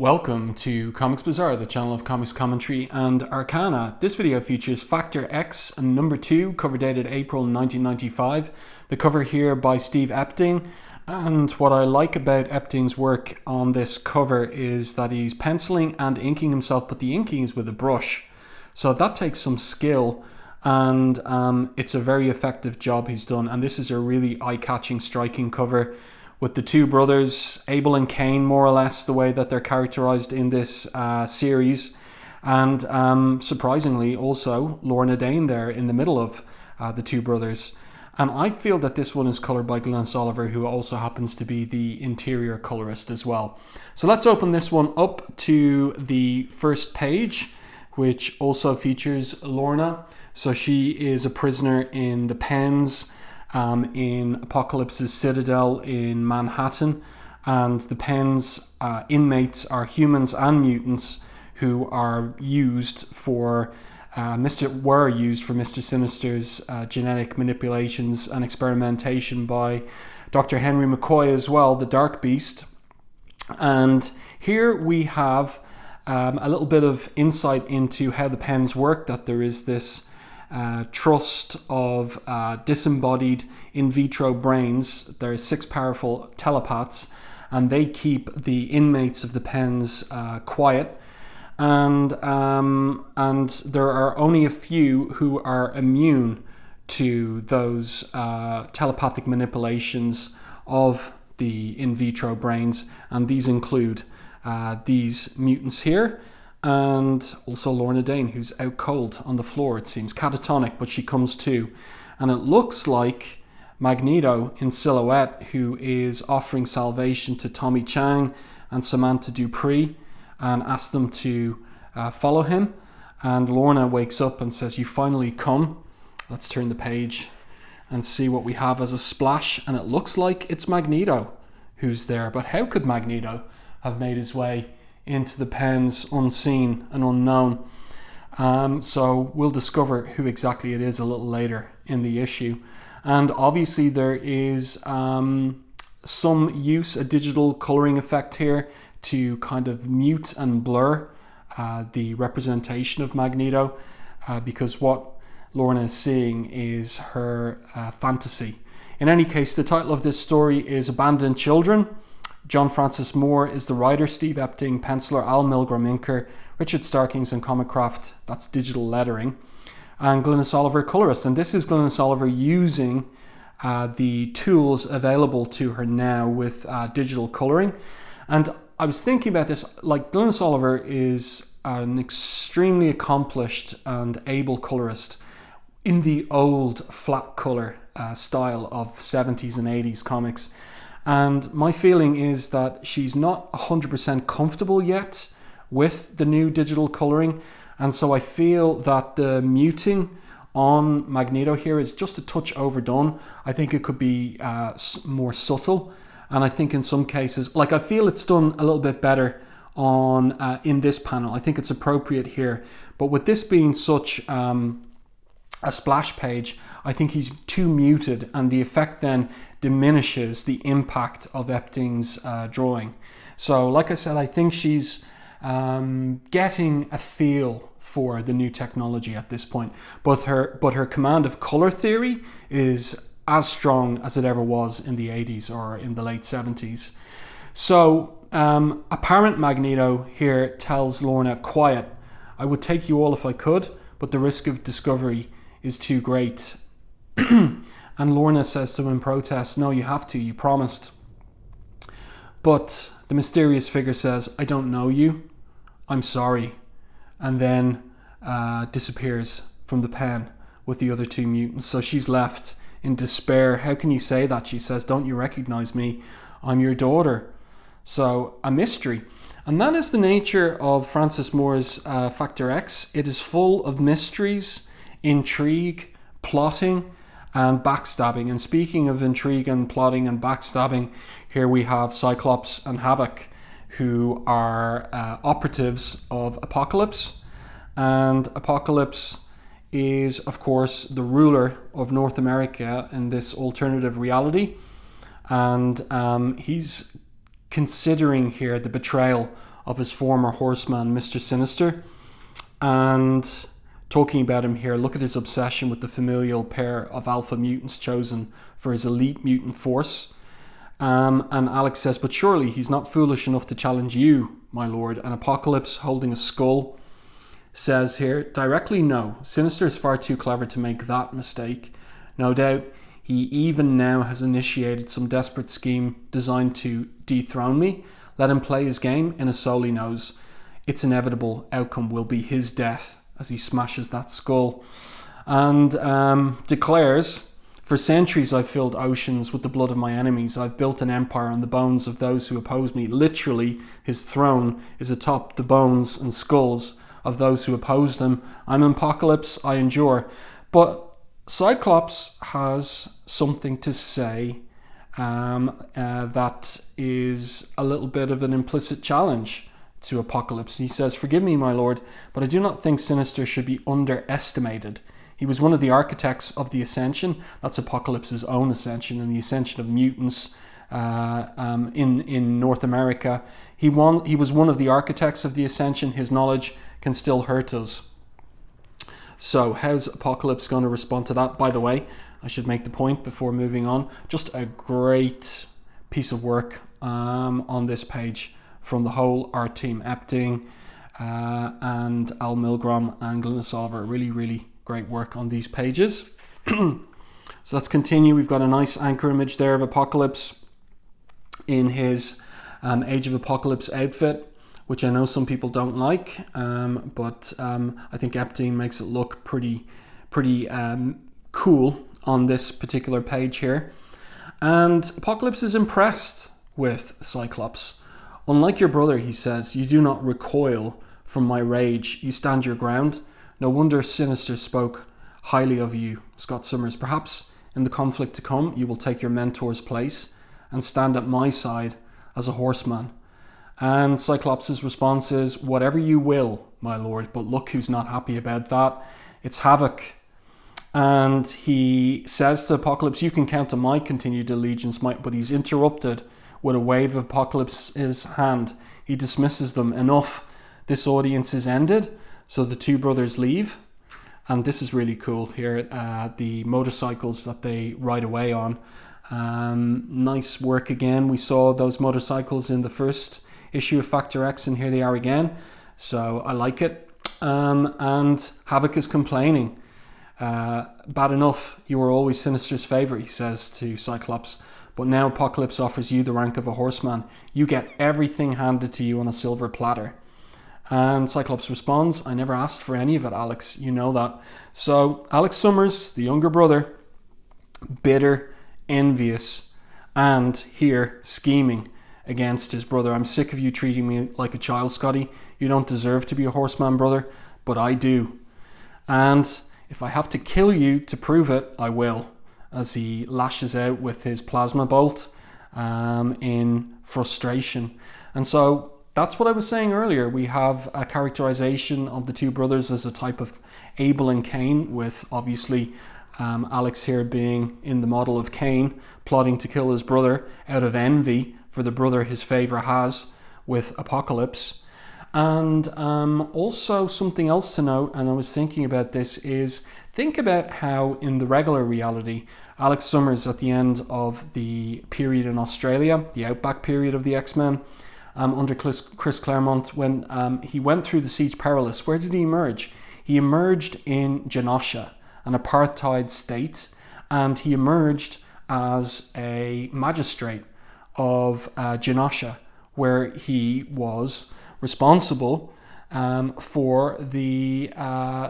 Welcome to Comics Bazaar, the channel of comics commentary and arcana. This video features Factor X number 2, cover dated April 1995. The cover here by Steve Epting. And what I like about Epting's work on this cover is that he's penciling and inking himself, but the inking is with a brush. So that takes some skill, and it's a very effective job he's done. And this is a really eye-catching, striking cover with the two brothers, Abel and Cain, more or less, the way that they're characterized in this series. And surprisingly, also, Lorna Dane there in the middle of the two brothers. And I feel that this one is colored by Glynis Oliver, who also happens to be the interior colorist as well. So let's open this one up to the first page, which also features Lorna. So she is a prisoner in the pens in Apocalypse's Citadel in Manhattan, and the pen's inmates are humans and mutants who are used for were used for Mr. Sinister's genetic manipulations and experimentation by Dr. Henry McCoy as well, the Dark Beast. And here we have a little bit of insight into how the pens work, that there is this trust of disembodied in vitro brains. There are 6 powerful telepaths, and they keep the inmates of the pens quiet. And there are only a few who are immune to those telepathic manipulations of the in vitro brains, and these include these mutants here, and also Lorna Dane, who's out cold on the floor. It seems catatonic, but she comes to. And it looks like Magneto in silhouette, who is offering salvation to Tommy Chang and Samantha Dupree and asks them to follow him. And Lorna wakes up and says, "You finally come." Let's turn the page and see what we have as a splash. And it looks like it's Magneto who's there. But how could Magneto have made his way into the pens unseen and unknown? So we'll discover who exactly it is a little later in the issue. And obviously there is some use, a digital coloring effect here to kind of mute and blur the representation of Magneto, because what Lorna is seeing is her fantasy. In any case, the title of this story is Abandoned Children. John Francis Moore is the writer, Steve Epting, penciler, Al Milgrom inker, Richard Starkings and Comicraft, that's digital lettering, and Glynis Oliver colorist. And this is Glynis Oliver using the tools available to her now with digital coloring. And I was thinking about this, like Glynis Oliver is an extremely accomplished and able colorist in the old flat color style of 70s and 80s comics. And my feeling is that she's not 100% comfortable yet with the new digital coloring. And so I feel that the muting on Magneto here is just a touch overdone. I think it could be more subtle. And I think in some cases, like I feel it's done a little bit better on in this panel. I think it's appropriate here. But with this being such a splash page, I think he's too muted, and the effect then diminishes the impact of Epting's drawing. So like I said, I think she's getting a feel for the new technology at this point, but her command of color theory is as strong as it ever was in the 80s or in the late 70s. So apparent Magneto here tells Lorna, "Quiet, I would take you all if I could, but the risk of discovery is too great." And Lorna says to him in protest, "No, you have to, you promised." But the mysterious figure says, "I don't know you, I'm sorry," and then disappears from the pen with the other 2 mutants. So she's left in despair. "How can you say that?" she says. "Don't you recognize me? I'm your daughter." So a mystery. And that is the nature of Francis Moore's Factor X. It is full of mysteries, intrigue, plotting, and backstabbing. And speaking of intrigue and plotting and backstabbing, here we have Cyclops and Havok, who are operatives of Apocalypse. And Apocalypse is, of course, the ruler of North America in this alternative reality. And he's considering here the betrayal of his former horseman, Mr. Sinister. And talking about him here, look at his obsession with the familial pair of alpha mutants chosen for his elite mutant force. And Alex says, but surely he's not foolish enough to challenge you, my lord. And Apocalypse, holding a skull, says here, directly no. Sinister is far too clever to make that mistake. No doubt he even now has initiated some desperate scheme designed to dethrone me. Let him play his game. In his soul he knows its inevitable outcome will be his death, as he smashes that skull. And declares, for centuries I've filled oceans with the blood of my enemies. I've built an empire on the bones of those who oppose me. Literally, his throne is atop the bones and skulls of those who oppose them. I'm Apocalypse, I endure. But Cyclops has something to say that is a little bit of an implicit challenge to Apocalypse. He says, forgive me, my lord, but I do not think Sinister should be underestimated. He was one of the architects of the Ascension. That's Apocalypse's own ascension and the ascension of mutants in North America. He was one of the architects of the Ascension. His knowledge can still hurt us. So how's Apocalypse going to respond to that? By the way, I should make the point before moving on. Just a great piece of work on this page from the whole art team. Epting and Al Milgrom and Glynissolver. Really, really great work on these pages. So let's continue. We've got a nice anchor image there of Apocalypse in his Age of Apocalypse outfit, which I know some people don't like, but I think Epting makes it look pretty cool on this particular page here. And Apocalypse is impressed with Cyclops. Unlike your brother, he says, you do not recoil from my rage. You stand your ground. No wonder Sinister spoke highly of you, Scott Summers. Perhaps in the conflict to come, you will take your mentor's place and stand at my side as a horseman. And Cyclops' response is, whatever you will, my lord, but look who's not happy about that. It's Havok. And he says to Apocalypse, you can count on my continued allegiance, but he's interrupted with a wave of Apocalypse's hand. He dismisses them. Enough. This audience is ended. So the two brothers leave. And this is really cool here. The motorcycles that they ride away on. Nice work again. We saw those motorcycles in the first issue of Factor X, and here they are again. So I like it. And Havok is complaining. Bad enough, you were always Sinister's favourite, he says to Cyclops. But now Apocalypse offers you the rank of a horseman. You get everything handed to you on a silver platter. And Cyclops responds, I never asked for any of it, Alex. You know that. So Alex Summers, the younger brother, bitter, envious, and here scheming against his brother. I'm sick of you treating me like a child, Scotty. You don't deserve to be a horseman, brother, but I do. And if I have to kill you to prove it, I will. As he lashes out with his plasma bolt in frustration. And so that's what I was saying earlier. We have a characterization of the two brothers as a type of Abel and Cain, with obviously Alex here being in the model of Cain, plotting to kill his brother out of envy for the brother his favour has with Apocalypse. And also something else to note, and I was thinking about this, is think about how in the regular reality, Alex Summers at the end of the period in Australia, the Outback period of the X-Men, under Chris Claremont, when he went through the Siege Perilous, where did he emerge? He emerged in Genosha, an apartheid state, and he emerged as a magistrate of Genosha, where he was responsible for the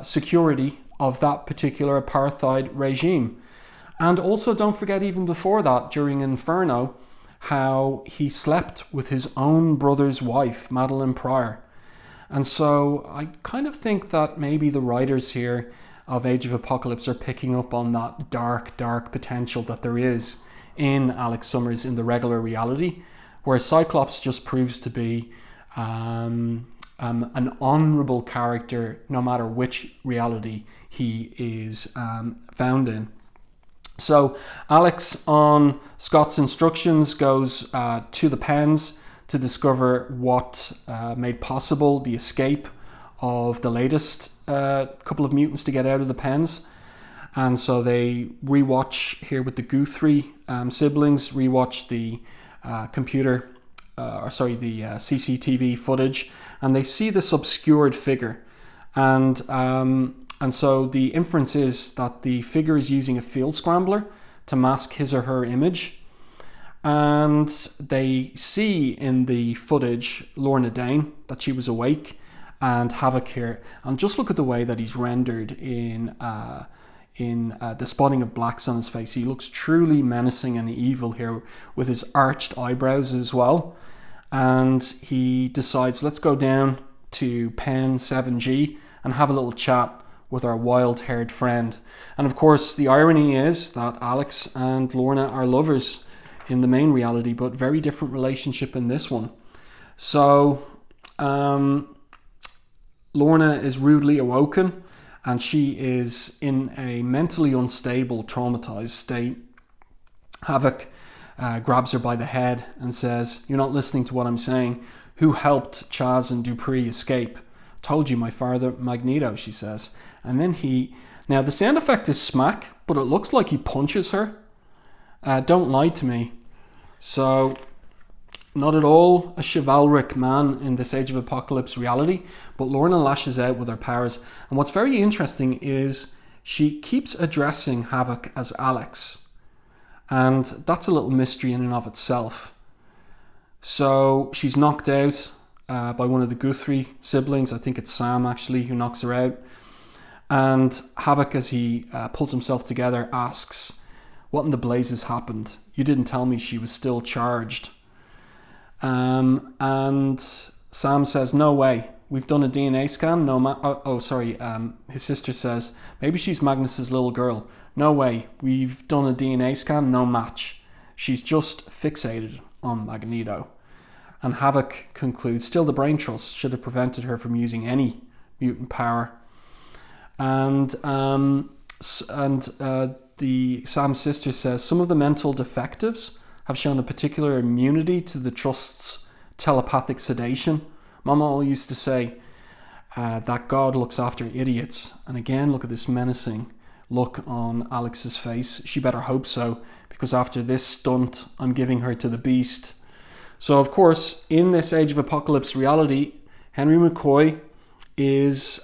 security of that particular apartheid regime. And also don't forget, even before that, during Inferno, how he slept with his own brother's wife, Madeline Pryor. And so I kind of think that maybe the writers here of Age of Apocalypse are picking up on that dark potential that there is in Alex Summers in the regular reality, where Cyclops just proves to be an honourable character no matter which reality he is found in. So Alex, on Scott's instructions, goes to the pens to discover what made possible the escape of the latest couple of mutants to get out of the pens. And so they rewatch here with the Guthrie siblings, rewatch the CCTV footage, and they see this obscured figure. And so the inference is that the figure is using a field scrambler to mask his or her image. And they see in the footage Lorna Dane, that she was awake, and Havok here. And just look at the way that he's rendered in the spotting of blacks on his face. He looks truly menacing and evil here with his arched eyebrows as well. And he decides, let's go down to Pen 7G and have a little chat with our wild-haired friend. And of course, the irony is that Alex and Lorna are lovers in the main reality, but very different relationship in this one. So Lorna is rudely awoken, and she is in a mentally unstable, traumatized state. Havok grabs her by the head and says, "You're not listening to what I'm saying. Who helped Chaz and Dupree escape? Told you, my father, Magneto," she says. And then now the sound effect is smack, but it looks like he punches her. Don't lie to me. So, not at all a chivalric man in this Age of Apocalypse reality, but Lorna lashes out with her powers. And what's very interesting is she keeps addressing Havok as Alex. And that's a little mystery in and of itself. So she's knocked out by one of the Guthrie siblings. I think it's Sam actually who knocks her out. And Havok, as he pulls himself together, asks, "What in the blazes happened? You didn't tell me she was still charged." And Sam says, "No way. We've done a DNA scan. His sister says, "Maybe she's Magnus's little girl." "No way. We've done a DNA scan. No match. She's just fixated on Magneto." And Havok concludes, still the brain trust should have prevented her from using any mutant power. And the Sam's sister says, "Some of the mental defectives have shown a particular immunity to the trust's telepathic sedation. Mama always used to say that God looks after idiots." And again, look at this menacing look on Alex's face. She better hope so, because after this stunt, I'm giving her to the beast. So, of course, in this Age of Apocalypse reality, Henry McCoy is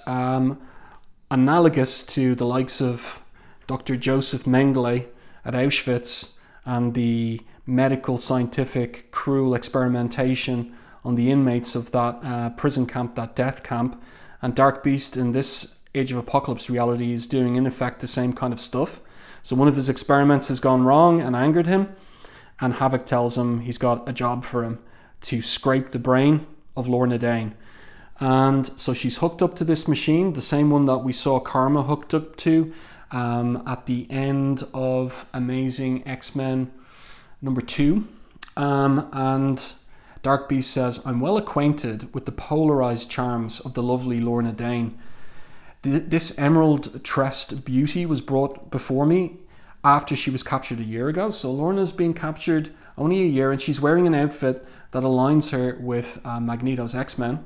analogous to the likes of Dr. Joseph Mengele at Auschwitz and the medical, scientific, cruel experimentation on the inmates of that prison camp, that death camp. And Dark Beast in this Age of Apocalypse reality is doing, in effect, the same kind of stuff. So one of his experiments has gone wrong and angered him, and Havok tells him he's got a job for him to scrape the brain of Lorna Dane. And so she's hooked up to this machine, the same one that we saw Karma hooked up to at the end of Amazing X-Men #2. And Dark Beast says, "I'm well acquainted with the polarized charms of the lovely Lorna Dane. This emerald tressed beauty was brought before me after she was captured a year ago." So Lorna's been captured only a year, and she's wearing an outfit that aligns her with Magneto's X-Men.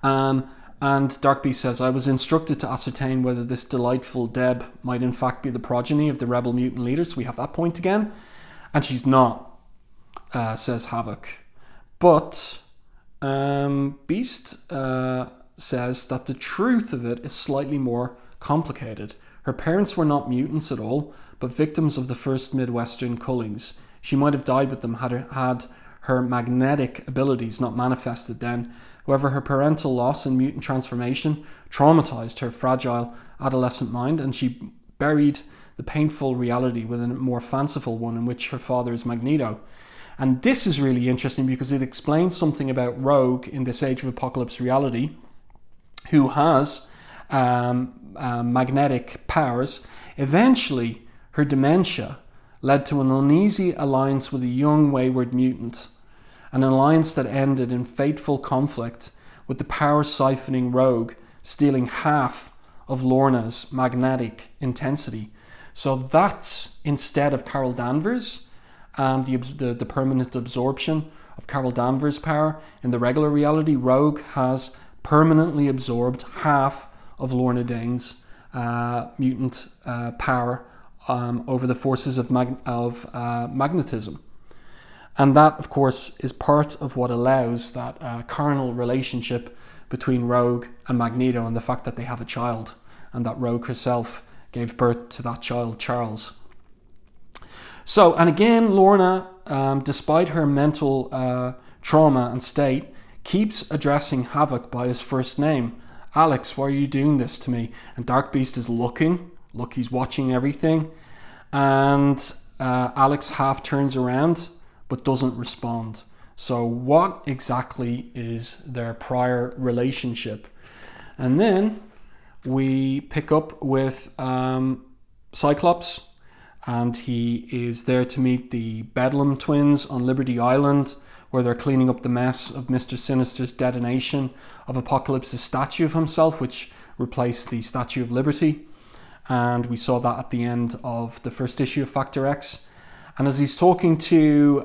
And Dark Beast says, "I was instructed to ascertain whether this delightful Deb might in fact be the progeny of the rebel mutant leaders." So we have that point again. And she's not, says Havok. But Beast says that the truth of it is slightly more complicated. Her parents were not mutants at all, but victims of the first Midwestern cullings. She might have died with them had her magnetic abilities not manifested then. However, her parental loss and mutant transformation traumatized her fragile adolescent mind, and she buried the painful reality with a more fanciful one in which her father is Magneto. And this is really interesting because it explains something about Rogue in this Age of Apocalypse reality, who has magnetic powers. Eventually, her dementia led to an uneasy alliance with a young wayward mutant, an alliance that ended in fateful conflict, with the power siphoning Rogue stealing half of Lorna's magnetic intensity. So that's instead of Carol Danvers and the permanent absorption of Carol Danvers' power. In the regular reality, Rogue has permanently absorbed half of Lorna Dane's mutant power over the forces of magnetism. And that, of course, is part of what allows that carnal relationship between Rogue and Magneto, and the fact that they have a child, and that Rogue herself gave birth to that child, Charles. So, and again, Lorna, despite her mental trauma and state, keeps addressing Havok by his first name. Alex, why are you doing this to me? And Dark Beast is looking. Look, he's watching everything. And Alex half turns around, but doesn't respond. So what exactly is their prior relationship? And then we pick up with Cyclops, and he is there to meet the Bedlam twins on Liberty Island, where they're cleaning up the mess of Mr. Sinister's detonation of Apocalypse's statue of himself, which replaced the Statue of Liberty. And we saw that at the end of the first issue of Factor X. And as he's talking to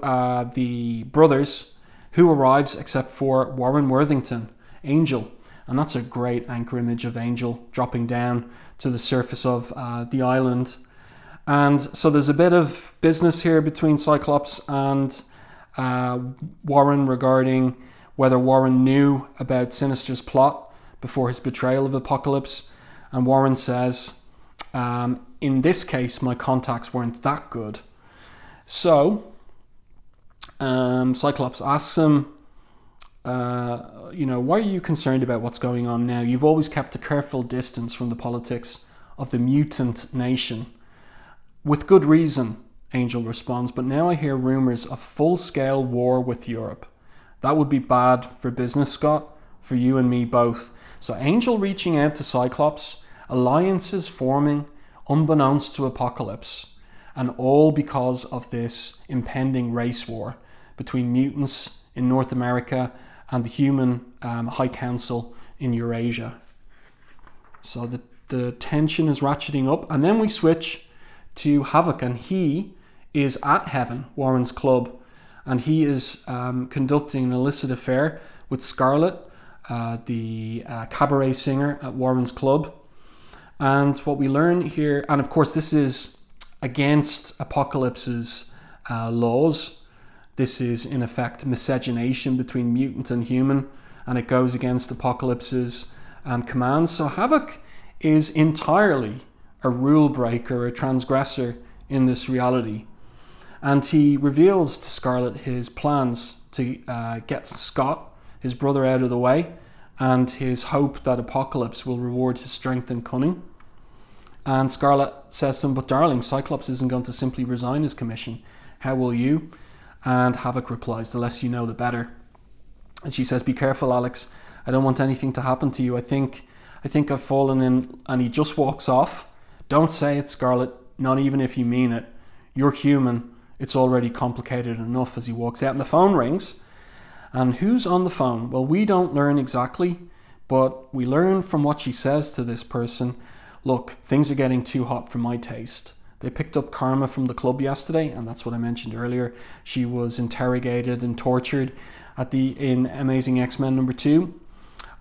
the brothers, who arrives except for Warren Worthington, Angel. And that's a great anchor image of Angel dropping down to the surface of the island. And so there's a bit of business here between Cyclops and Warren regarding whether Warren knew about Sinister's plot before his betrayal of Apocalypse. And Warren says, in this case, my contacts weren't that good. So Cyclops asks him, why are you concerned about what's going on now? You've always kept a careful distance from the politics of the mutant nation. With good reason, Angel responds, but now I hear rumours of full-scale war with Europe. That would be bad for business, Scott, for you and me both. So Angel reaching out to Cyclops, alliances forming unbeknownst to Apocalypse, and all because of this impending race war between mutants in North America and the human High Council in Eurasia. So the tension is ratcheting up, and then we switch to Havok, and he is at Heaven, Warren's club, and he is conducting an illicit affair with Scarlet, the cabaret singer at Warren's club. And what we learn here, and of course this is against Apocalypse's laws. This is in effect miscegenation between mutant and human, and it goes against Apocalypse's commands. So Havok is entirely a rule breaker, a transgressor in this reality. And he reveals to Scarlet his plans to get Scott, his brother, out of the way, and his hope that Apocalypse will reward his strength and cunning. And Scarlet says to him, but darling, Cyclops isn't going to simply resign his commission. How will you? And Havok replies, the less you know, the better. And she says, be careful, Alex. I don't want anything to happen to you. I think I've fallen in. And he just walks off. Don't say it, Scarlet, not even if you mean it. You're human. It's already complicated enough. As he walks out and the phone rings. And who's on the phone? Well, we don't learn exactly, but we learn from what she says to this person. Look, things are getting too hot for my taste. They picked up Karma from the club yesterday, and that's what I mentioned earlier. She was interrogated and tortured in Amazing X-Men #2.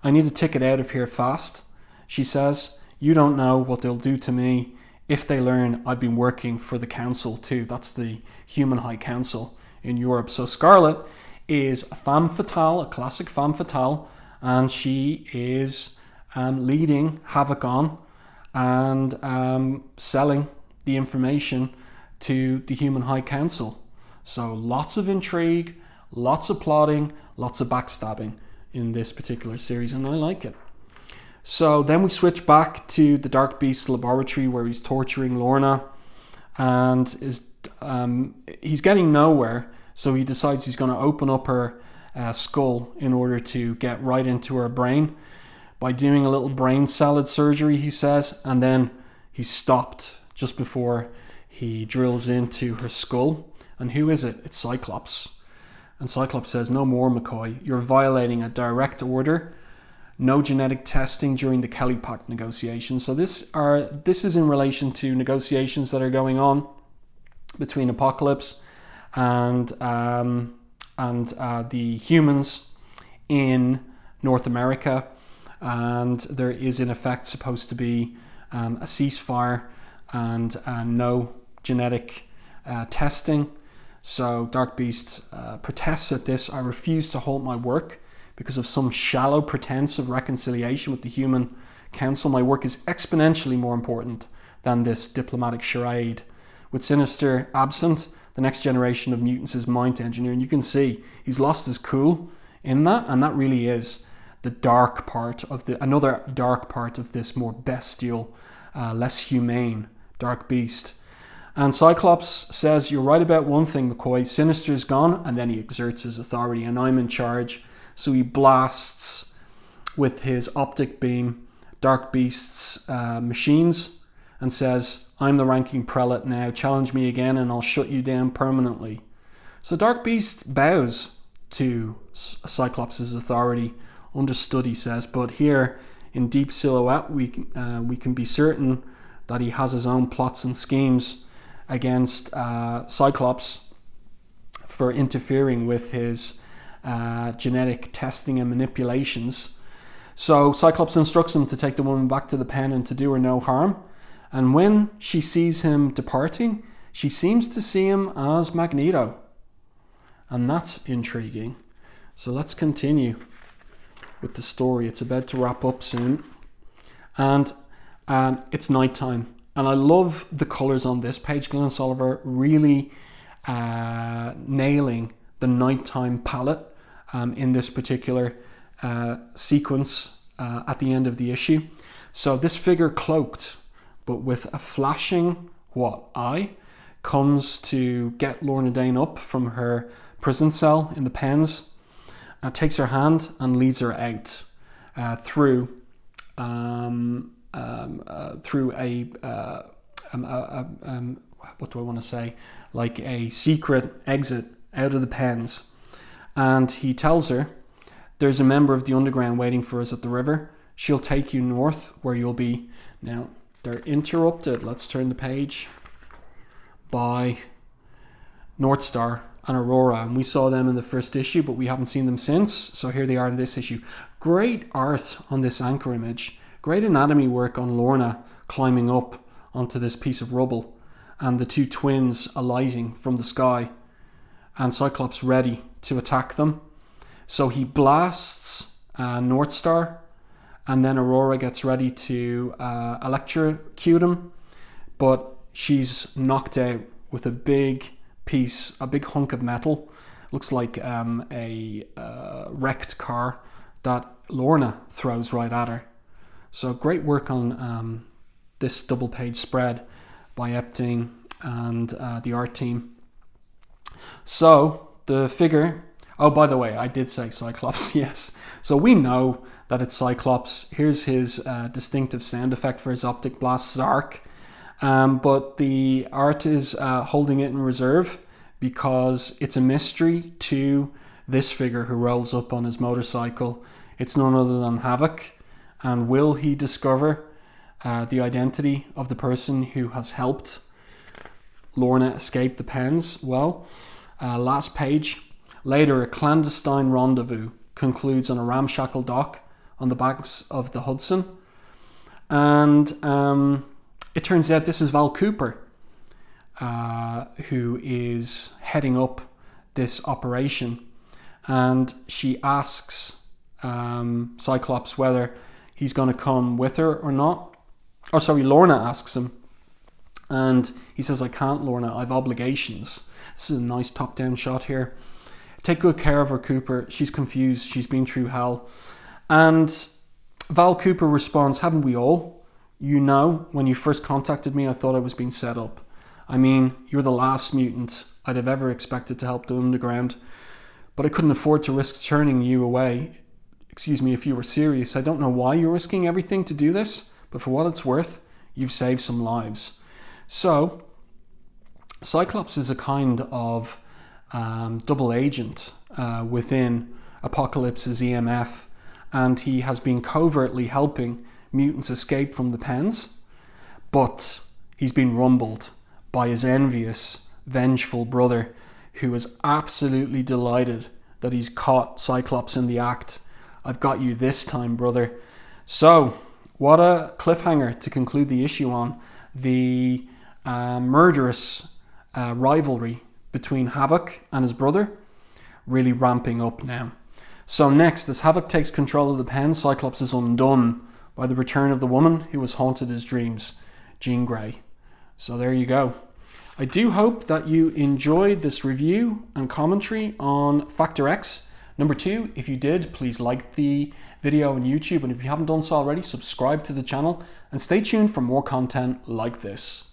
I need a ticket out of here fast, she says. You don't know what they'll do to me if they learn I've been working for the council too. That's the Human High Council in Europe. So Scarlet is a femme fatale, a classic femme fatale, and she is leading Havok on and selling the information to the Human High Council. So lots of intrigue, lots of plotting, lots of backstabbing in this particular series, and I like it. So then we switch back to the Dark Beast's laboratory where he's torturing Lorna, and he's getting nowhere. So he decides he's going to open up her skull in order to get right into her brain by doing a little brain salad surgery, he says. And then he's stopped just before he drills into her skull. And who is it? It's Cyclops. And Cyclops says, no more, McCoy. You're violating a direct order. No genetic testing during the Kelly Pact negotiations. So this is in relation to negotiations that are going on between Apocalypse and the humans in North America, and there is in effect supposed to be a ceasefire and no genetic testing. So Dark Beast protests at this. I refuse to halt my work because of some shallow pretense of reconciliation with the human council. My work is exponentially more important than this diplomatic charade. With Sinister absent, the next generation of mutants is mine to engineer, and you can see he's lost his cool in that, and that really is the dark part of another dark part of this more bestial, less humane Dark Beast. And Cyclops says, "You're right about one thing, McCoy. Sinister's gone," and then he exerts his authority, and I'm in charge. So he blasts with his optic beam Dark Beast's machines and says, "I'm the ranking prelate now. Challenge me again and I'll shut you down permanently." So Dark Beast bows to Cyclops' authority. Understood, he says, but here in deep silhouette we can be certain that he has his own plots and schemes against Cyclops for interfering with his genetic testing and manipulations. So Cyclops instructs him to take the woman back to the pen and to do her no harm. And when she sees him departing, she seems to see him as Magneto. And that's intriguing. So let's continue with the story. It's about to wrap up soon. And it's nighttime. And I love the colours on this page. Glenn Oliver really nailing the nighttime palette in this particular sequence at the end of the issue. So this figure cloaked, but with a flashing eye, comes to get Lorna Dane up from her prison cell in the pens, takes her hand and leads her out through a what do I want to say, like a secret exit out of the pens. And he tells her, "There's a member of the underground waiting for us at the river. She'll take you north where you'll be." Now they're interrupted, let's turn the page, by Northstar and Aurora, and we saw them in the first issue, but we haven't seen them since. So here they are in this issue. Great art on this anchor image. Great anatomy work on Lorna climbing up onto this piece of rubble, and the two twins alighting from the sky, and Cyclops ready to attack them. So he blasts Northstar, and then Aurora gets ready to electrocute him, but she's knocked out with a big hunk of metal. Looks like a wrecked car that Lorna throws right at her. So great work on this double page spread by Epting and the art team. So the figure, oh, by the way, I did say Cyclops, yes. So we know that it's Cyclops. Here's his distinctive sound effect for his optic blast, Zark. But the art is holding it in reserve because it's a mystery to this figure who rolls up on his motorcycle. It's none other than Havok. And will he discover the identity of the person who has helped Lorna escape the pens? Well, last page. Later, a clandestine rendezvous concludes on a ramshackle dock on the banks of the Hudson. And it turns out this is Val Cooper, who is heading up this operation. And she asks Cyclops whether he's going to come with her or not. Oh, sorry, Lorna asks him. And he says, "I can't, Lorna, I've obligations." This is a nice top-down shot here. "Take good care of her, Cooper. She's confused. She's been through hell." And Val Cooper responds, "Haven't we all? You know, when you first contacted me, I thought I was being set up. I mean, you're the last mutant I'd have ever expected to help the underground. But I couldn't afford to risk turning you away. Excuse me, if you were serious. I don't know why you're risking everything to do this, but for what it's worth, you've saved some lives." So, Cyclops is a kind of double agent within Apocalypse's EMF, and he has been covertly helping mutants escape from the pens, but he's been rumbled by his envious, vengeful brother, who is absolutely delighted that he's caught Cyclops in the act. I've got you this time, brother. So, what a cliffhanger to conclude the issue on. The murderous rivalry between Havok and his brother really ramping up now. So next, as Havok takes control of the pen, Cyclops is undone by the return of the woman who has haunted his dreams, Jean Grey. So there you go. I do hope that you enjoyed this review and commentary on Factor X number 2. If you did, please like the video on YouTube, and if you haven't done so already, subscribe to the channel and stay tuned for more content like this.